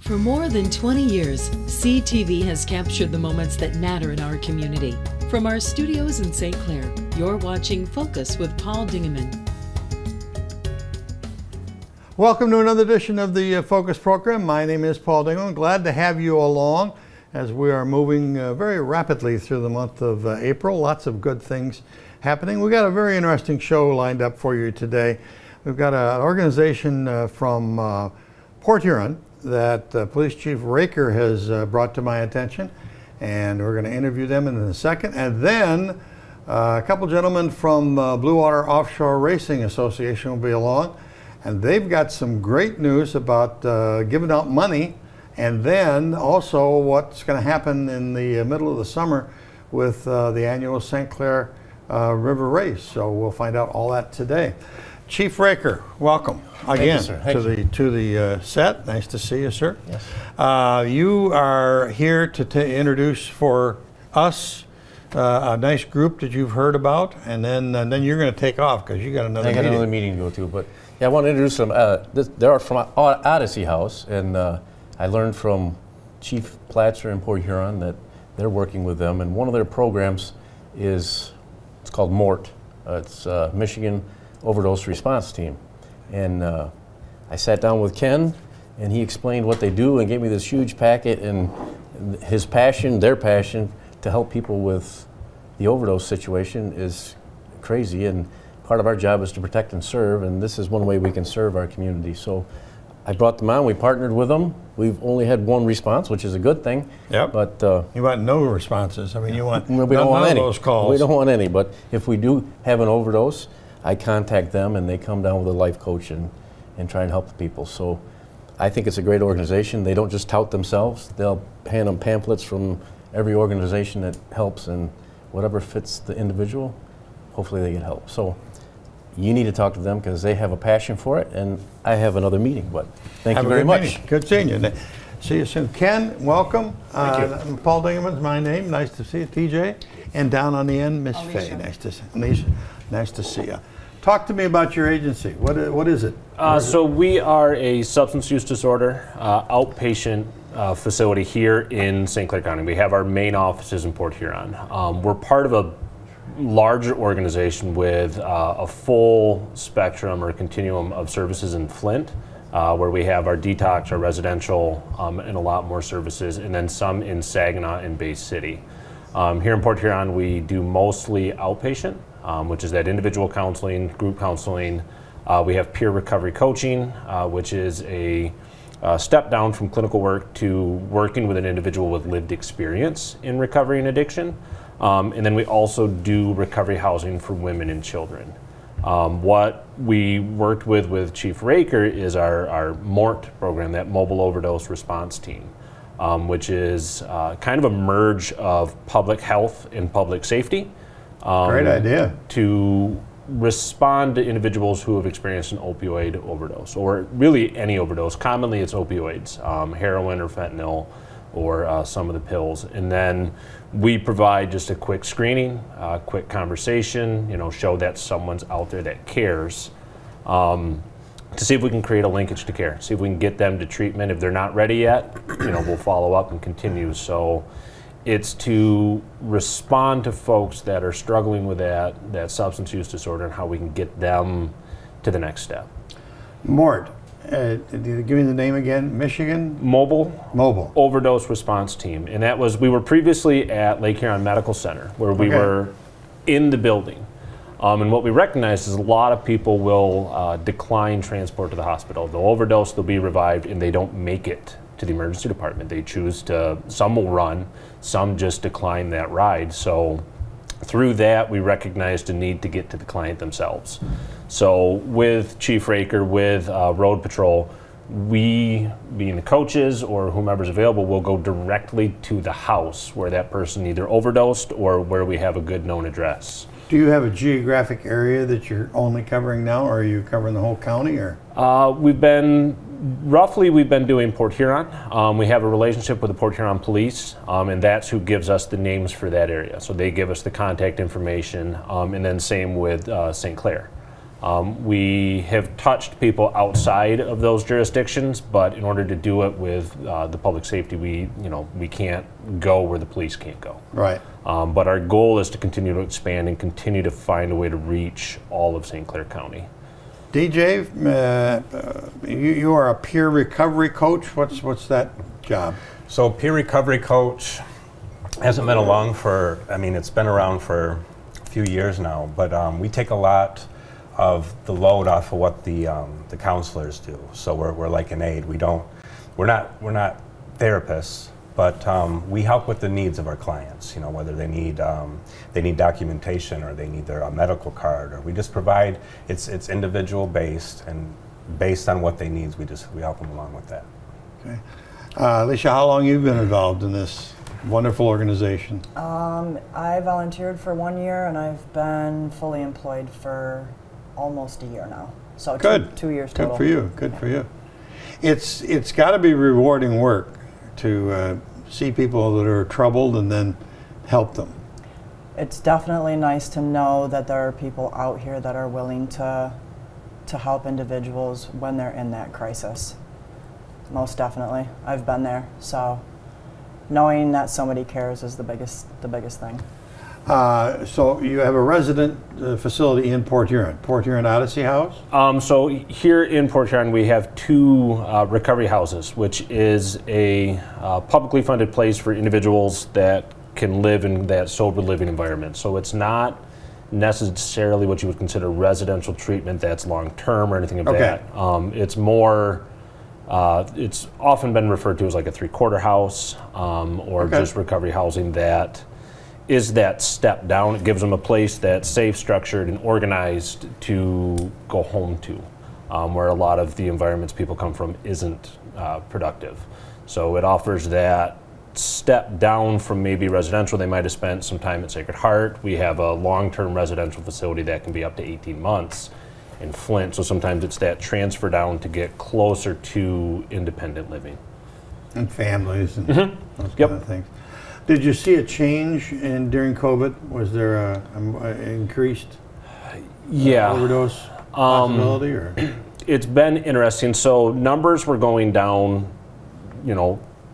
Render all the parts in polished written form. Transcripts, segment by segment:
For more than 20 years, CTV has captured the moments that matter in our community. From our studios in St. Clair, you're watching Focus with Paul Dingeman. Welcome to another edition of the Focus program. My name is Paul Dingeman. Glad to have you along as we are moving very rapidly through the month of April. Lots of good things happening. We've got a very interesting show lined up for you today. We've got an organization from Port Huron that Police Chief Raker has brought to my attention, and we're going to interview them in a second. And then a couple gentlemen from BWORA Offshore Racing Association will be along, and they've got some great news about giving out money, and then also what's going to happen in the middle of the summer with the annual St. Clair River Race. So we'll find out all that today. Chief Raker, welcome again to the set. Nice to see you, sir. Yes. You are here to introduce for us a nice group that you've heard about, and then you're going to take off because you got another meeting. I got another meeting to go to, but yeah, I want to introduce them. They're from Odessey House, and I learned from Chief Platzer in Port Huron that they're working with them, and one of their programs is it's called MORT. It's Michigan Overdose Response Team, and I sat down with Ken, and he explained what they do and gave me this huge packet, and his passion, their passion, to help people with the overdose situation is crazy, and part of our job is to protect and serve, and this is one way we can serve our community. So I brought them on, we partnered with them. We've only had one response, which is a good thing. Yep. But you want no responses. I mean, you want we don't want none any. of those calls. We don't want any, but if we do have an overdose, I contact them and they come down with a life coach and try and help the people. So I think it's a great organization. They don't just tout themselves. They'll hand them pamphlets from every organization that helps, and whatever fits the individual, hopefully they get help. So you need to talk to them because they have a passion for it, and I have another meeting, but thank you very much. Meeting. Good seeing you. See you soon. Ken, welcome. Thank you. Paul Dingeman's my name. Nice to see you. TJ. And down on the end, Miss Faye. Nice to see you. Nice to see you. Talk to me about your agency. What is it? So we are a substance use disorder outpatient facility here in St. Clair County. We have our main offices in Port Huron. We're part of a larger organization with a full spectrum or continuum of services in Flint, where we have our detox, our residential, and a lot more services, and then some in Saginaw and Bay City. Here in Port Huron, we do mostly outpatient, which is that individual counseling, group counseling. We have peer recovery coaching, which is a step down from clinical work to working with an individual with lived experience in recovery and addiction. And then we also do recovery housing for women and children. What we worked with Chief Raker is our MORT program, that Mobile Overdose Response Team, which is kind of a merge of public health and public safety. Great idea. To respond to individuals who have experienced an opioid overdose, or really any overdose. Commonly it's opioids, heroin or fentanyl, or some of the pills. And then we provide just a quick screening, quick conversation, show that someone's out there that cares, to see if we can create a linkage to care, see if we can get them to treatment. If they're not ready yet, we'll follow up and continue. So it's to respond to folks that are struggling with that substance use disorder and how we can get them to the next step. MORT. Give me the name again. Michigan? Mobile Overdose Response Team. And that was, we were previously at Lake Huron Medical Center, where we were in the building. And what we recognized is a lot of people will decline transport to the hospital. They'll overdose, they'll be revived, and they don't make it to the emergency department. They choose to, some will run, some just decline that ride. So through that, we recognized a need to get to the client themselves. So with Chief Raker, with Road Patrol, we, being the coaches or whomever's available, will go directly to the house where that person either overdosed or where we have a good known address. Do you have a geographic area that you're only covering now, or are you covering the whole county? Or we've been doing Port Huron. We have a relationship with the Port Huron Police, and that's who gives us the names for that area. So they give us the contact information, and then same with St. Clair. We have touched people outside of those jurisdictions, but in order to do it with the public safety, we can't go where the police can't go. Right. But our goal is to continue to expand and continue to find a way to reach all of St. Clair County. DJ, you are a peer recovery coach. What's that job? So peer recovery coach hasn't been along for, I mean, it's been around for a few years now, but we take a lot of the load off of what the counselors do. So we're like an aid. We're not therapists, but we help with the needs of our clients. You know, whether they need documentation or they need their medical card, or we just provide. It's individual based, and based on what they need, we help them along with that. Okay, Alicia, how long have you been involved in this wonderful organization? I volunteered for 1 year, and I've been fully employed for almost a year now. So good. 2 years total. Good for you. Good for you. It's got to be rewarding work to see people that are troubled and then help them. It's definitely nice to know that there are people out here that are willing to help individuals when they're in that crisis. Most definitely. I've been there. So knowing that somebody cares is the biggest thing. So you have a resident facility in Port Huron Odessey House? So here in Port Huron, we have 2 recovery houses, which is a publicly funded place for individuals that can live in that sober living environment. So it's not necessarily what you would consider residential treatment that's long-term or anything of that. It's more, it's often been referred to as like a 3-quarter house or just recovery housing that is that step down. It gives them a place that's safe, structured, and organized to go home to, where a lot of the environments people come from isn't productive. So it offers that step down from maybe residential. They might have spent some time at Sacred Heart. We have a long-term residential facility that can be up to 18 months in Flint. So sometimes it's that transfer down to get closer to independent living. And families and those kind of things. Did you see a change during COVID? Was there a increased overdose possibility? Or? It's been interesting. So numbers were going down,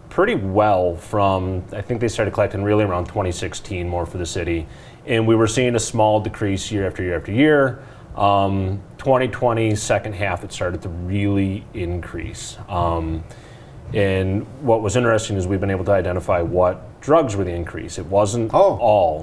pretty well from, I think they started collecting really around 2016 more for the city. And we were seeing a small decrease year after year after year. 2020, second half, it started to really increase. And what was interesting is we've been able to identify what drugs were the increase. It wasn't all.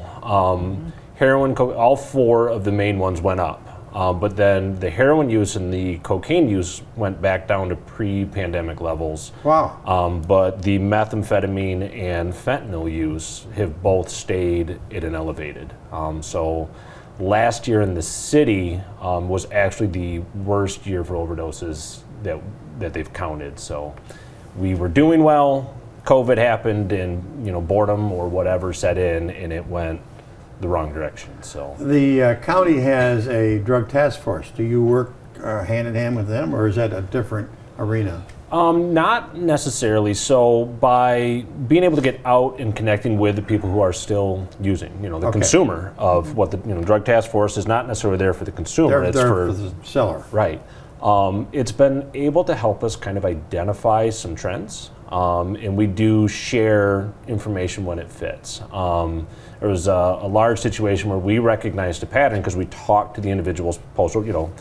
Heroin, all 4 of the main ones went up. But then the heroin use and the cocaine use went back down to pre-pandemic levels. Wow. But the methamphetamine and fentanyl use have both stayed at an elevated. So last year in the city was actually the worst year for overdoses that they've counted. So we were doing well, COVID happened, and boredom or whatever set in, and it went the wrong direction. So the county has a drug task force. Do you work hand in hand with them, or is that a different arena? Not necessarily. So by being able to get out and connecting with the people who are still using, the consumer of what the drug task force is not necessarily there for the consumer. It's for the seller. Right. It's been able to help us kind of identify some trends, and we do share information when it fits. There was a large situation where we recognized a pattern because we talked to the individual's postal,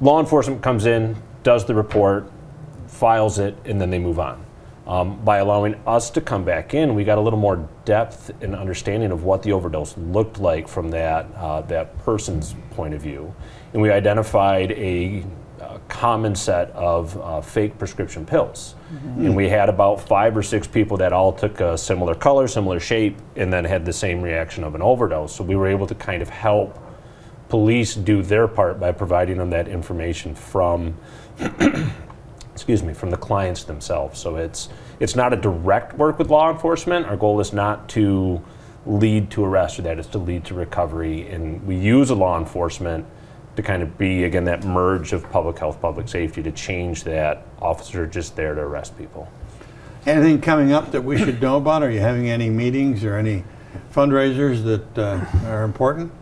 law enforcement comes in, does the report, files it, and then they move on. By allowing us to come back in, we got a little more depth and understanding of what the overdose looked like from that person's point of view. And we identified a common set of fake prescription pills. And we had about 5 or 6 people that all took a similar color, similar shape, and then had the same reaction of an overdose. So we were able to kind of help police do their part by providing them that information from from the clients themselves. So it's not a direct work with law enforcement. Our goal is not to lead to arrest or that, it's to lead to recovery. And we use a law enforcement to kind of be, again, that merge of public health, public safety to change that officer just there to arrest people. Anything coming up that we should know about? Are you having any meetings or any fundraisers that are important?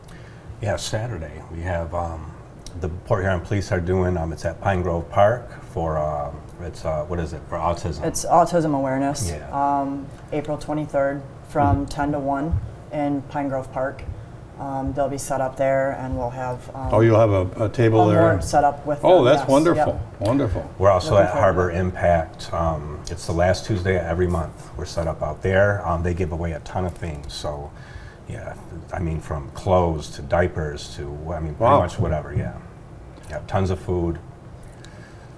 Yeah, Saturday we have the Port Huron Police are doing. It's at Pine Grove Park for what is it, for autism? It's autism awareness. Yeah. April 23rd from 10 to 1 in Pine Grove Park. They'll be set up there, and we'll have. You'll have a table there. Board set up with. Oh, them, that's yes. wonderful. Yep. Wonderful. We're also Looking at forward Harbor to it. Impact. It's the last Tuesday of every month. We're set up out there. They give away a ton of things. So, yeah, I mean, from clothes to diapers to, I mean, pretty much whatever. Yeah, tons of food.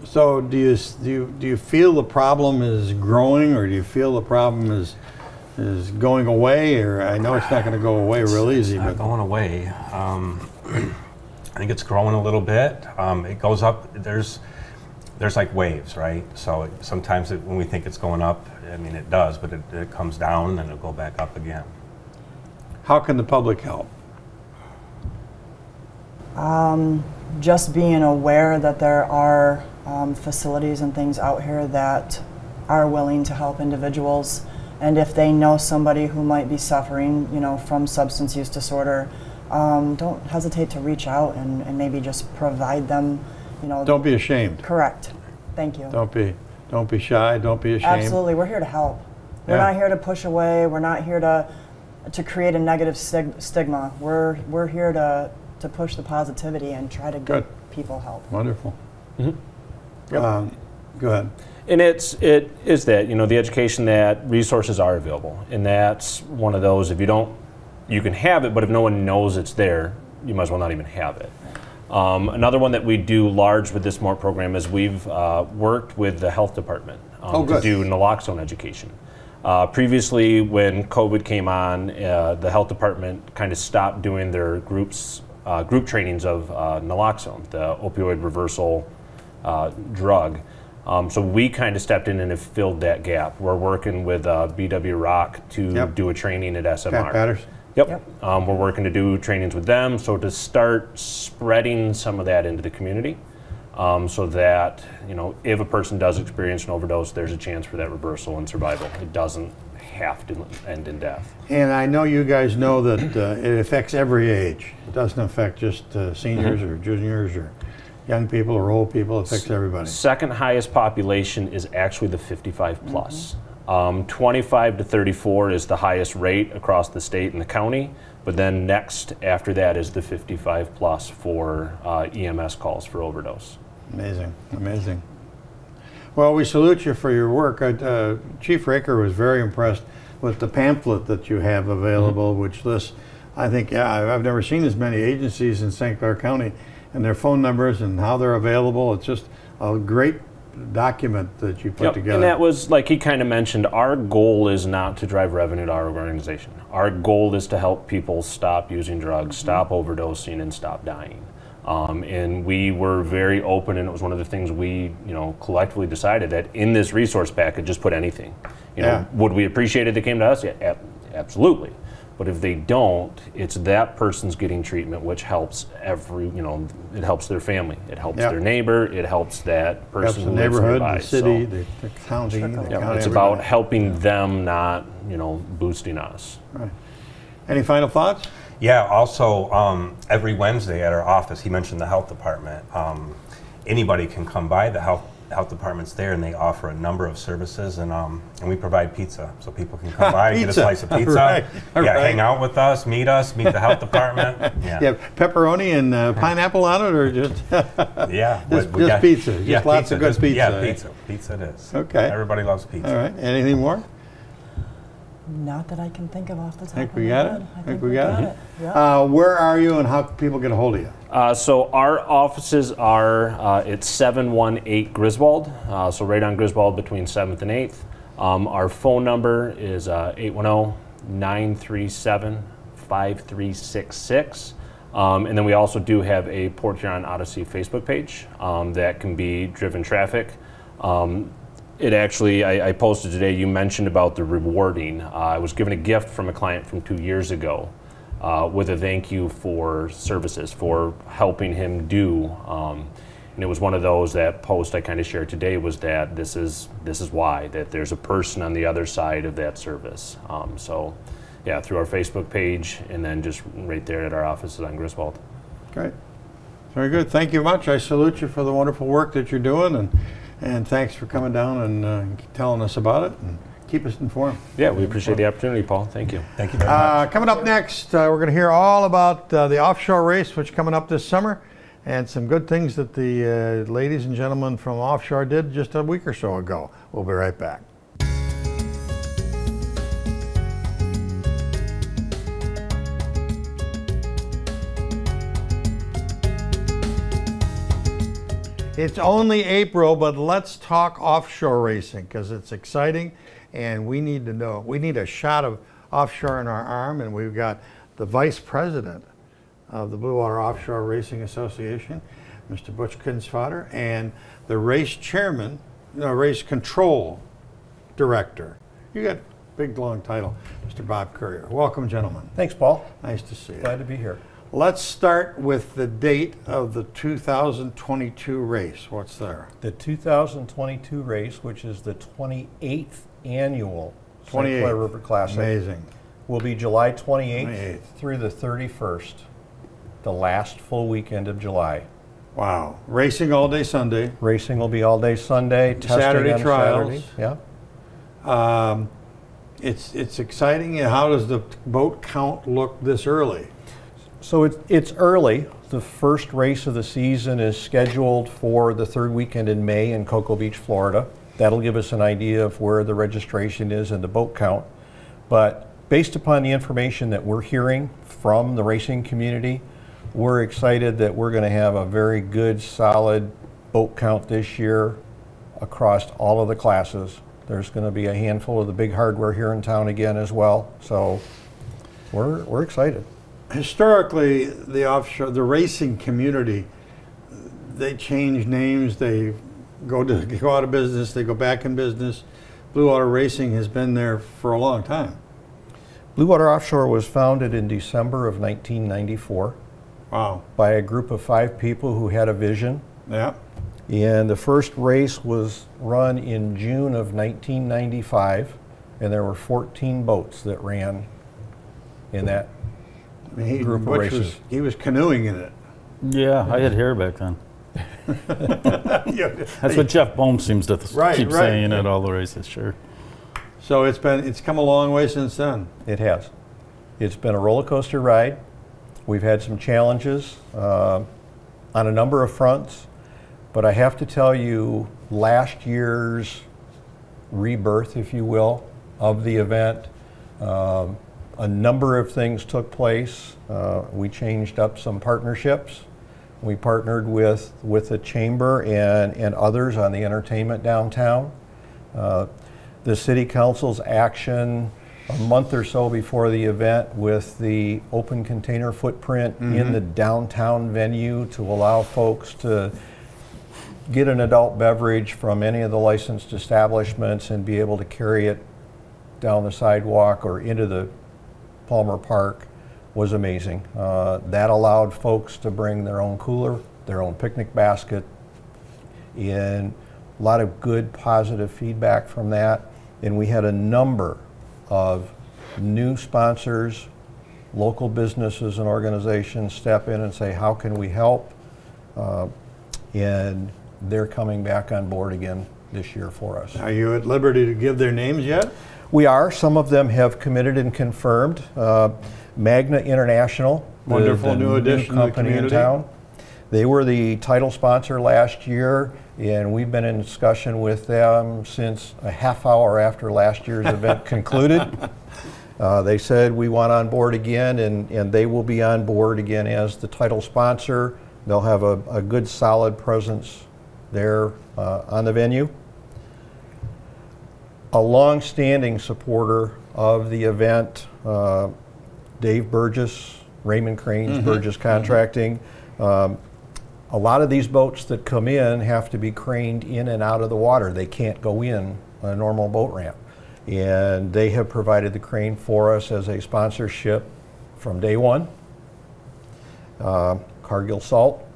So, do you feel the problem is growing, or do you feel the problem is going away? Or I know it's not going to go away real easy, It's not but going away. I think it's growing a little bit. It goes up. There's like waves, right? So sometimes when we think it's going up, I mean it does, but it comes down and then it'll go back up again. how can the public help? Just being aware that there are facilities and things out here that are willing to help individuals, and if they know somebody who might be suffering, from substance use disorder, don't hesitate to reach out and maybe just provide them, Don't be ashamed. Correct. Thank you. Don't be shy. Don't be ashamed. Absolutely, we're here to help. We're Yeah. not here to push away. We're not here to create a negative stigma. We're here to push the positivity and try to Good. get people help. Wonderful. Yep. Go ahead. And it is that, the education that resources are available. And that's one of those, if you don't, you can have it, but if no one knows it's there, you might as well not even have it. Another one that we do large with this MORT program is we've worked with the health department to do naloxone education. Previously, when COVID came on, the health department kind of stopped doing their group trainings of naloxone, the opioid reversal drug. So we kind of stepped in and have filled that gap. We're working with BWORA to do a training at SMR. Pat Patterson. Yep. We're working to do trainings with them, so to start spreading some of that into the community, so that, if a person does experience an overdose, there's a chance for that reversal and survival. It doesn't have to end in death. And I know you guys know that it affects every age. It doesn't affect just seniors or juniors or young people or old people. It affects everybody. Second highest population is actually the 55 plus. 25 to 34 is the highest rate across the state and the county, but then next after that is the 55 plus for EMS calls for overdose. Amazing, amazing. Well, we salute you for your work. Chief Raker was very impressed with the pamphlet that you have available, which lists, I think, I've never seen as many agencies in St. Clair County and their phone numbers and how they're available. It's just a great document that you put together. And that was, like he kind of mentioned, our goal is not to drive revenue to our organization. Our goal is to help people stop using drugs, stop overdosing, and stop dying. And we were very open, and it was one of the things we, collectively decided that in this resource package, just put anything. Would we appreciate it if they came to us? Yeah, absolutely. But if they don't, it's that person's getting treatment, which helps it helps their family, it helps their neighbor, it helps that person who the lives neighborhood, nearby. the city, the county. It's about helping them, not boosting us. Right. Any final thoughts? Yeah, also every Wednesday at our office, he mentioned the health department. Anybody can come by, the health department's there, and they offer a number of services, and we provide pizza, so people can come by and get a slice of pizza. Right. Hang out with us, meet the health department. Yeah, pepperoni and pineapple on it, or just just pizza? Just lots of good pizza. Yeah, pizza it is. Okay. Everybody loves pizza. All right. Anything more? Not that I can think of off the top Think of we my got head. it? I Think we got it? Yeah. Where are you, and how can people get a hold of you? So our offices are at 718 Griswold, so right on Griswold between 7th and 8th. Our phone number is 810-937-5366. And then we also do have a Port Huron Odessey Facebook page that can be driven traffic. It actually, I posted today, you mentioned about the rewarding. I was given a gift from a client from 2 years ago with a thank you for services, for helping him do. And it was one of those, that post I kind of shared today was that this is why, that there's a person on the other side of that service. So yeah, through our Facebook page, and then just right there at our offices on Griswold. Great. Very good. Thank you much. I salute you for the wonderful work that you're doing, and thanks for coming down and telling us about it and keep us informed. Yeah, we appreciate the opportunity, Paul. Thank you. Thank you very much. Coming up next, we're going to hear all about the offshore race, which is coming up this summer, and some good things that the ladies and gentlemen from offshore did just a week or so ago. We'll be right back. It's only April, but let's talk offshore racing because it's exciting and we need to know. We need a shot of offshore in our arm, and we've got the vice president of the BWORA Offshore Racing Association, Mr. Butch Kinsfater, and the race chairman, race control director. You got a big, long title, Mr. Bob Courier. Welcome, gentlemen. Thanks, Paul. Nice to see you. Glad to be here. Let's start with the date of the 2022 race. What's there? The 2022 race, which is the 28th annual St. Clair River Classic, Amazing. will be July 28th through the 31st, the last full weekend of July. Wow. Racing all day Sunday. Racing will be all day Sunday, testing Saturday on trials. Saturday. Yeah. It's exciting. How does the boat count look this early? So it's early. The first race of the season is scheduled for the third weekend in May in Cocoa Beach, Florida. That'll give us an idea of where the registration is and the boat count. But based upon the information that we're hearing from the racing community, we're excited that we're going to have a very good, solid boat count this year across all of the classes. There's going to be a handful of the big hardware here in town again as well. So we're excited. Historically, the racing community, they change names, they go out of business, they go back in business. BWORA Racing has been there for a long time. BWORA Offshore was founded in December of 1994. Wow. By a group of 5 people who had a vision. Yeah. And the first race was run in June of 1995, and there were 14 boats that ran in that group of races. He was canoeing in it. Yeah, I had hair back then. That's what Jeff Bohm seems to keep saying at all the races, sure. So it's come a long way since then. It has. It's been a roller coaster ride. We've had some challenges on a number of fronts, but I have to tell you, last year's rebirth, if you will, of the event, a number of things took place. We changed up some partnerships. We partnered with the Chamber and others on the entertainment downtown. The City Council's action a month or so before the event with the open container footprint in the downtown venue to allow folks to get an adult beverage from any of the licensed establishments and be able to carry it down the sidewalk or into the Palmer Park was amazing. That allowed folks to bring their own cooler, their own picnic basket, and a lot of good positive feedback from that. And we had a number of new sponsors, local businesses and organizations step in and say, how can we help? And they're coming back on board again this year for us. Are you at liberty to give their names yet? We are. Some of them have committed and confirmed. Magna International, wonderful the new addition company to the community in town. They were the title sponsor last year, and we've been in discussion with them since a half hour after last year's event concluded. They said we want on board again, and they will be on board again as the title sponsor. They'll have a good solid presence there on the venue. A long-standing supporter of the event, Dave Burgess, Raymond Crane's Burgess Contracting. A lot of these boats that come in have to be craned in and out of the water. They can't go in a normal boat ramp. And they have provided the crane for us as a sponsorship from day one. Cargill Salt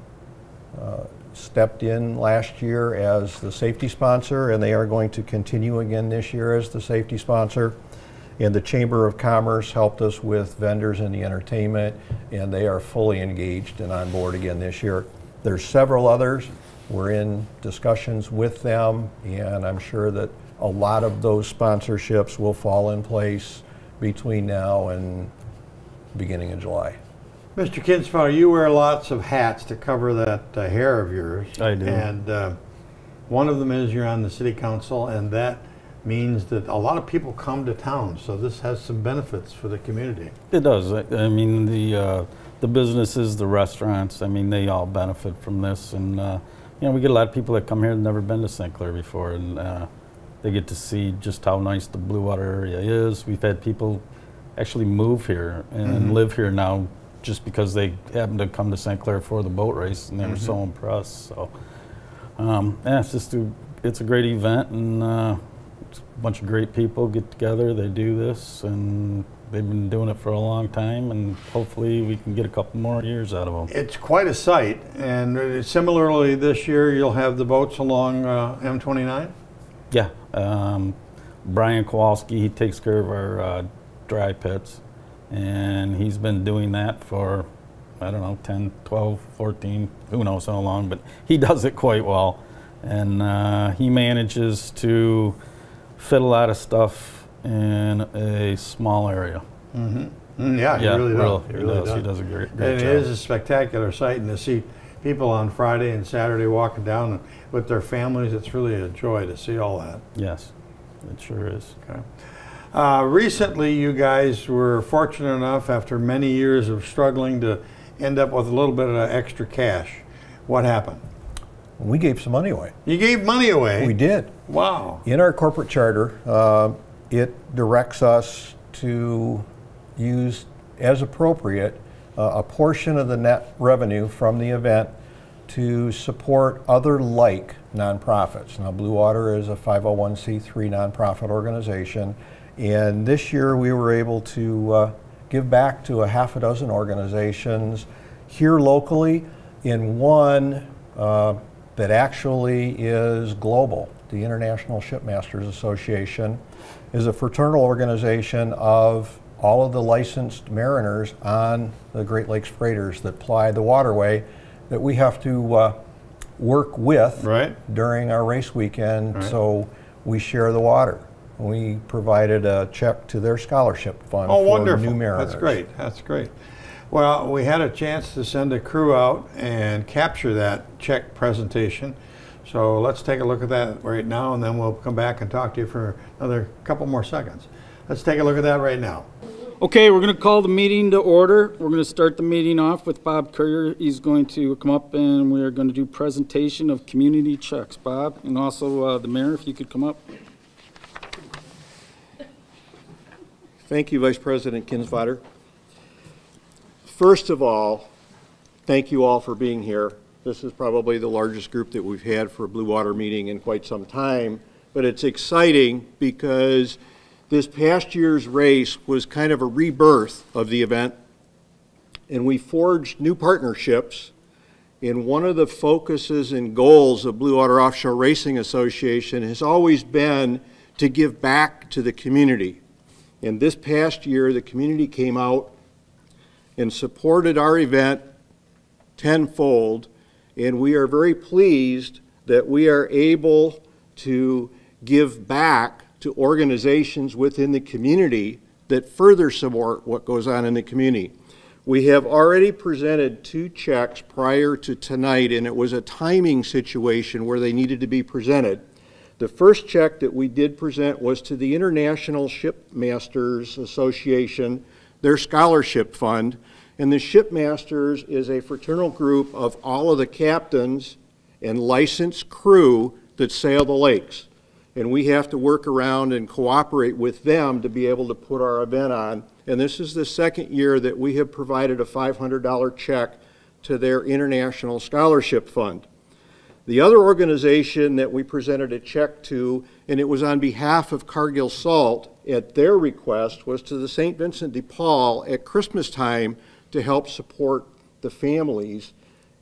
stepped in last year as the safety sponsor, and they are going to continue again this year as the safety sponsor. And the Chamber of Commerce helped us with vendors in the entertainment, and they are fully engaged and on board again this year. There's several others. We're in discussions with them, and I'm sure that a lot of those sponsorships will fall in place between now and beginning of July. Mr. Kinsfather, you wear lots of hats to cover that hair of yours. I do. And one of them is you're on the city council, and that means that a lot of people come to town, so this has some benefits for the community. It does. I mean, the businesses, the restaurants, I mean, they all benefit from this. And, you know, we get a lot of people that come here that never been to St. Clair before, and they get to see just how nice the Blue Water area is. We've had people actually move here and live here now just because they happened to come to St. Clair for the boat race, and they were so impressed. So, yeah, it's a great event, and a bunch of great people get together. They do this, and they've been doing it for a long time, and hopefully we can get a couple more years out of them. It's quite a sight, and similarly this year you'll have the boats along M29? Yeah. Brian Kowalski, he takes care of our dry pits, and he's been doing that for, I don't know, 10, 12, 14, who knows how long, but he does it quite well. And he manages to fit a lot of stuff in a small area. Yeah, he really does. He really does. He does a great and job. It is a spectacular sight, and to see people on Friday and Saturday walking down with their families, it's really a joy to see all that. Yes, it sure is. Okay. Recently, you guys were fortunate enough, after many years of struggling, to end up with a little bit of extra cash. What happened? We gave some money away. You gave money away? We did. Wow. In our corporate charter, it directs us to use, as appropriate, a portion of the net revenue from the event to support other like nonprofits. Now, Blue Water is a 501c3 nonprofit organization, and this year we were able to give back to a half a dozen organizations here locally, in one that actually is global. The International Shipmasters Association is a fraternal organization of all of the licensed mariners on the Great Lakes freighters that ply the waterway that we have to work with during our race weekend, so we share the water. We provided a check to their scholarship fund for new mariners. That's great. That's great. Well, we had a chance to send a crew out and capture that check presentation. So let's take a look at that right now, and then we'll come back and talk to you for another couple more seconds. Let's take a look at that right now. Okay, we're going to call the meeting to order. We're going to start the meeting off with Bob Courier. He's going to come up, and we're going to do presentation of community checks. Bob, and also the mayor, if you could come up. Thank you, Vice President Kinsfather. First of all, thank you all for being here. This is probably the largest group that we've had for a Blue Water meeting in quite some time, but it's exciting because this past year's race was kind of a rebirth of the event, and we forged new partnerships. And one of the focuses and goals of Blue Water Offshore Racing Association has always been to give back to the community. And this past year, the community came out and supported our event tenfold, and we are very pleased that we are able to give back to organizations within the community that further support what goes on in the community. We have already presented 2 checks prior to tonight, and it was a timing situation where they needed to be presented. The first check that we did present was to the International Shipmasters Association, their scholarship fund. And the Shipmasters is a fraternal group of all of the captains and licensed crew that sail the lakes. And we have to work around and cooperate with them to be able to put our event on. And this is the second year that we have provided a $500 check to their International Scholarship Fund. The other organization that we presented a check to, and it was on behalf of Cargill Salt at their request, was to the St. Vincent de Paul at Christmas time to help support the families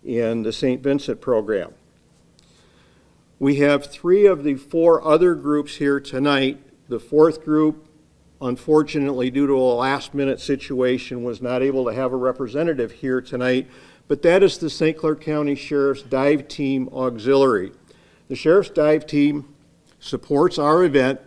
in the St. Vincent program. We have 3 of the 4 other groups here tonight. The 4th group, unfortunately, due to a last-minute situation, was not able to have a representative here tonight, but that is the St. Clair County Sheriff's Dive Team Auxiliary. The Sheriff's Dive Team supports our event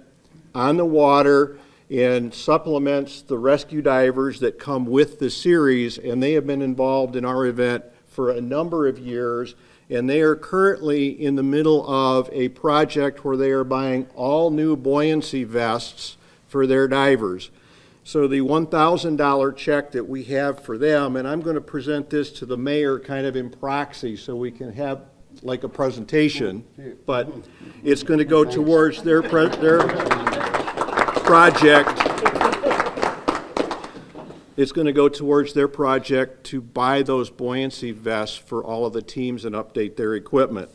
on the water and supplements the rescue divers that come with the series, and they have been involved in our event for a number of years, and they are currently in the middle of a project where they are buying all new buoyancy vests for their divers. So the $1,000 check that we have for them, and I'm going to present this to the mayor kind of in proxy so we can have like a presentation, but it's going to go towards their project. It's going to go towards their project to buy those buoyancy vests for all of the teams and update their equipment.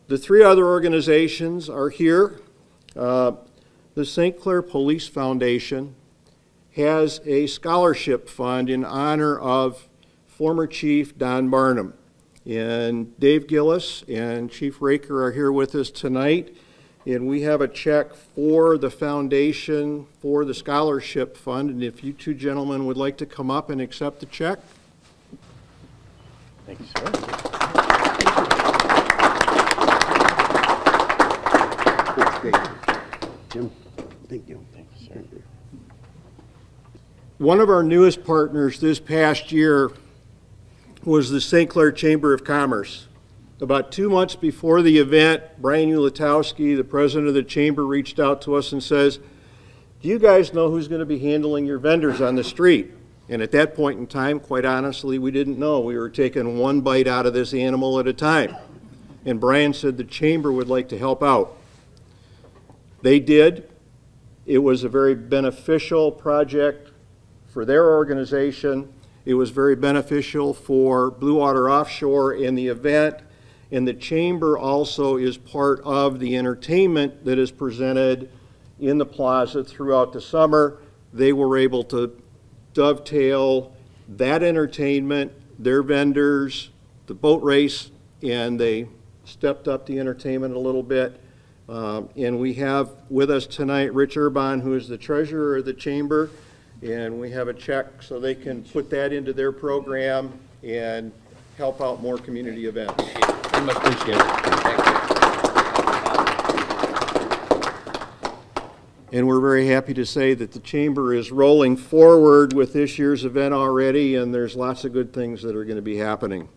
The three other organizations are here. The St. Clair Police Foundation has a scholarship fund in honor of former Chief Don Barnum. And Dave Gillis and Chief Raker are here with us tonight. And we have a check for the foundation for the scholarship fund. And if you two gentlemen would like to come up and accept the check. Thank you, sir. Jim, thank you. Thank you, sir. One of our newest partners this past year was the St. Clair Chamber of Commerce. About 2 months before the event, Brian Ulatowski, the president of the chamber, reached out to us and says, do you guys know who's going to be handling your vendors on the street? And at that point in time, quite honestly, we didn't know. We were taking one bite out of this animal at a time. And Brian said the chamber would like to help out. They did. It was a very beneficial project for their organization. It was very beneficial for Blue Water Offshore and the event. And the chamber also is part of the entertainment that is presented in the plaza throughout the summer. They were able to dovetail that entertainment, their vendors, the boat race, and they stepped up the entertainment a little bit. And we have with us tonight Rich Urbon, who is the treasurer of the chamber, and we have a check so they can put that into their program and help out more community events. Very much appreciate it. Thank you. And we're very happy to say that the chamber is rolling forward with this year's event already, and there's lots of good things that are going to be happening.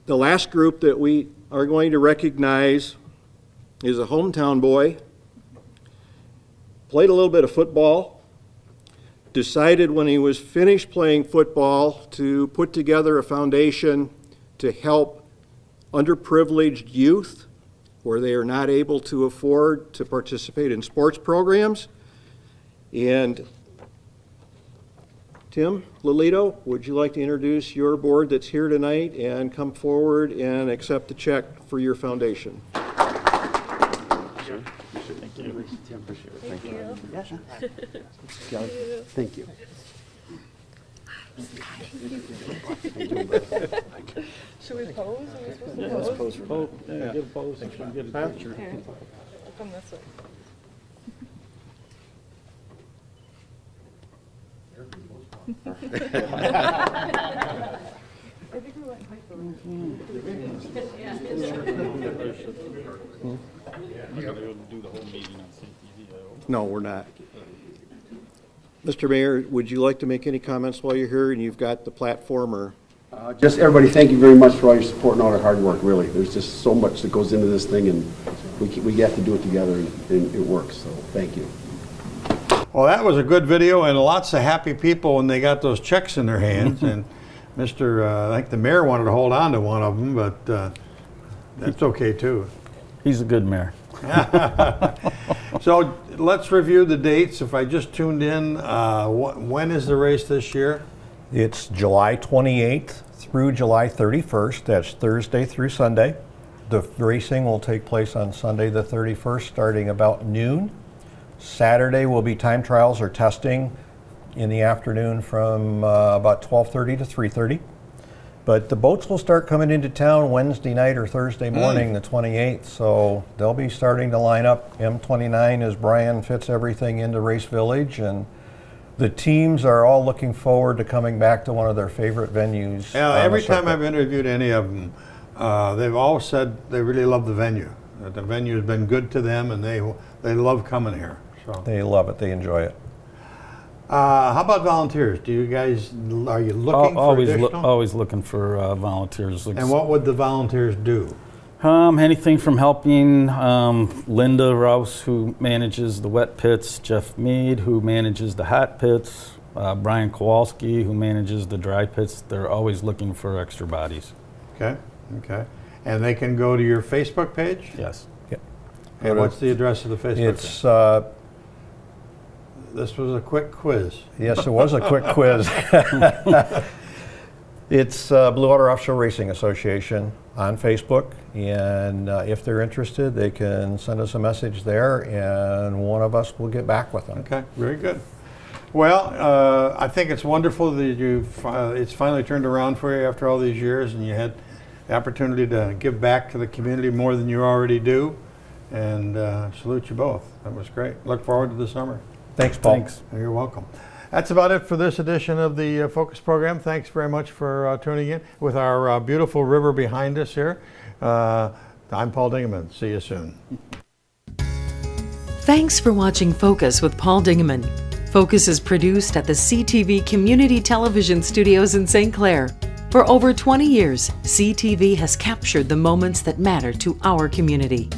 The last group that we are going to recognize is a hometown boy, played a little bit of football, decided when he was finished playing football to put together a foundation to help underprivileged youth where they are not able to afford to participate in sports programs. And Tim Lolito, would you like to introduce your board that's here tonight and come forward and accept the check for your foundation? Sure. Thank you. Tim, appreciate it. Thank you. Kelly, thank you. Should we pose? Are we supposed to Yeah, pose? let's pose for both. Yeah, get a pose. Get a picture. Here, I'll come this way. I think we went high for Do the whole meeting on CTV. No, we're not. Mr. Mayor, would you like to make any comments while you're here and you've got the platform? Or Just everybody, thank you very much for all your support and all our hard work, really. There's just so much that goes into this thing, and we have to do it together, and it works, so thank you. Well, that was a good video, and lots of happy people when they got those checks in their hands. And I think the mayor wanted to hold on to one of them, but that's okay too. He's a good mayor. So let's review the dates. If I just tuned in, when is the race this year? It's July 28th through July 31st. That's Thursday through Sunday. The racing will take place on Sunday the 31st starting about noon. Saturday will be time trials or testing in the afternoon from about 12:30 to 3:30. But the boats will start coming into town Wednesday night or Thursday morning, the 28th, so they'll be starting to line up. M29 as Brian fits everything into Race Village, and The teams are all looking forward to coming back to one of their favorite venues. Yeah, on the every time circuit. I've interviewed any of them, they've all said they really love the venue. That the venue has been good to them, and they love coming here. So, They love it. They enjoy it. how about volunteers? Do you guys are you looking for additional? Always looking for volunteers. And what would the volunteers do? Anything from helping Linda Rouse, who manages the wet pits, Jeff Mead, who manages the hot pits, Brian Kowalski, who manages the dry pits. They're always looking for extra bodies. Okay, okay. And they can go to your Facebook page? Yes. Yep. And what's the address of the Facebook page? It's This was a quick quiz. yes, it was a quick quiz. It's Blue Water Offshore Racing Association on Facebook, and if they're interested, they can send us a message there, and one of us will get back with them. Okay, very good. Well, I think it's wonderful that it's finally turned around for you after all these years, and you had the opportunity to give back to the community more than you already do, and salute you both. That was great. Look forward to the summer. Thanks, Paul. Thanks. You're welcome. That's about it for this edition of the Focus program. Thanks very much for tuning in with our beautiful river behind us here. I'm Paul Dingeman. See you soon. Thanks for watching Focus with Paul Dingeman. Focus is produced at the CTV Community Television Studios in St. Clair. For over 20 years, CTV has captured the moments that matter to our community.